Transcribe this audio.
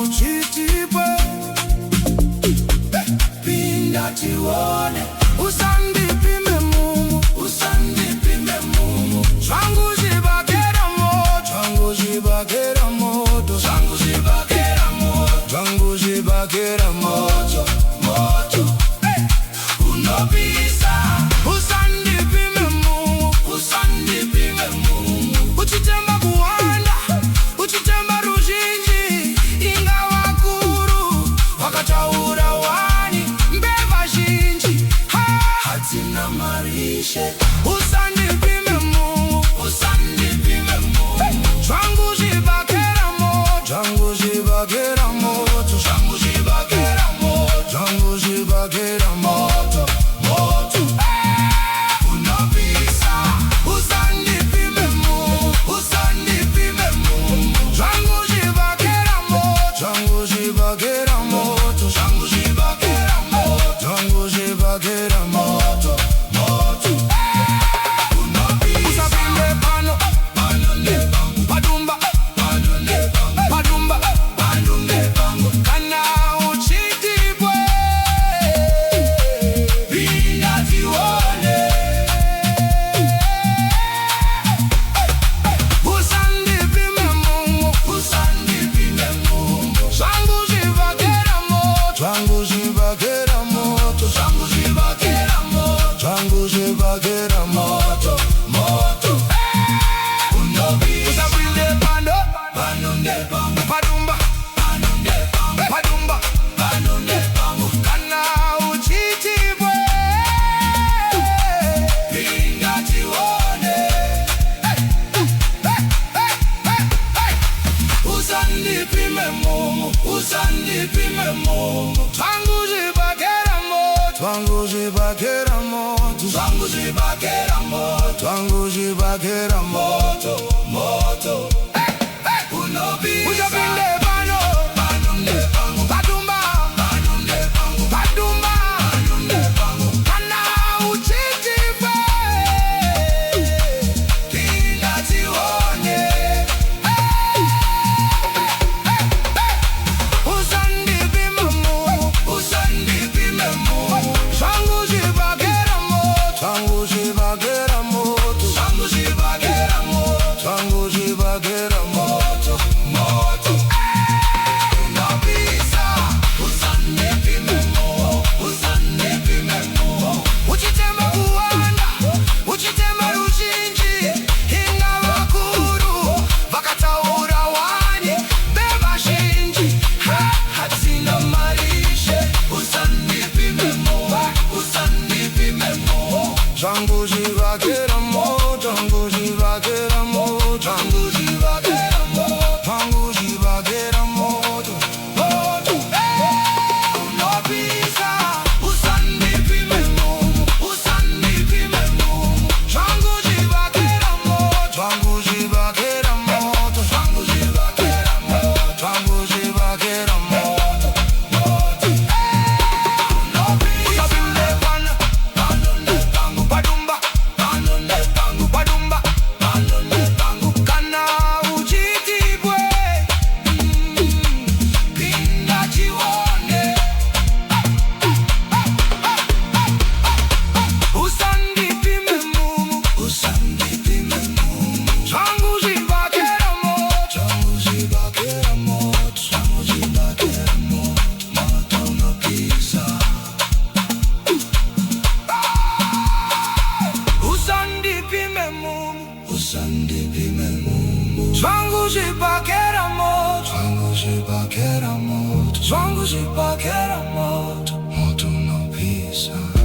uchitibwe pinda tione usandipime Mungu, usandipime Mungu. Zvangu zvibakera moto, zvangu zvibakera moto, zvangu zvibakera moto, zvangu zvibakera moto, moto unopisa. Usandipime Mungu, usandipime Mungu. Uchitemba kuwanda, uchitemba ruzhinji, ingawa kuru vakataura wani mbeva zhinji hatina marishe. Usandipime Mungu, usandipime Mungu. Zvangu zvibakera moto, zvangu zvibakera moto, zvangu zvibakera moto, zvangu zvibakera moto, moto unopisa. Usandipime Mungu, usandipime Mungu. Zvangu zvibakera moto, zvangu zvibakera moto, zvangu zvibakera moto, zvangu zvibakera moto, moto unopisa. Usapinde pano, pano nepangu, padumba, pano nepangu, padumba, pano nepangu. Kana uchitibwe pinda tione. Usandipime Mungu, usandipime Mungu. Zvangu zvibakera moto, zvangu zvibakera moto, zvangu zvibakera moto, zvangu zvibakera moto, moto unopisa. Usapinde pano, pano nepangu, padumba, pano nepangu, padumba, pano nepangu. Kana uchitibwe pinda tione. Usandipime Mungu, usandipime Mungu. Zvangu zvibakera moto, zvangu zvibakera moto, zvangu zvibakera moto, zvangu zvibakera moto, moto unopisa. Usapinde pano, pano nepangu, padumba, pano nepangu, padumba, pano nepangu. Kana uchitibwe pinda tione. Usandipime Mungu, usandipime Mungu. Zvangu zvibakera moto, zvangu zvibakera moto, zvangu zvibakera moto, zvangu zvibakera moto, moto unopisa. Usandipime Mungu, usandipime Mungu. Uchitemba kuwanda, uchitemba ruzhinji, ingawa kuru vakataura wani mbeva zhinji hatina marishe. Usandipime Mungu, usandipime Mungu. Zvangu zvibakera moto, zvangu zvibakera moto, zvangu zvibakera moto, zvangu zvibakera moto, moto unopisa. Usandipime Mungu, usandipime Mungu. Zvangu zvibakera moto, zvangu zvibakera moto, zvangu zvibakera moto, zvangu zvibakera moto, moto unopisa. Usapinde pano, pano nepangu, padumba, pano nepangu, padumba, pano nepangu. Kana uchitibwe pinda tione. Usandipime Mungu, usandipime Mungu. Zvangu zvibakera moto, zvangu zvibakera moto, zvangu zvibakera moto, moto unopisa. Usandipime Mungu, usandipime Mungu. Zvangu zvibakera moto, zvangu zvibakera moto, zvangu zvibakera moto, moto unopisa.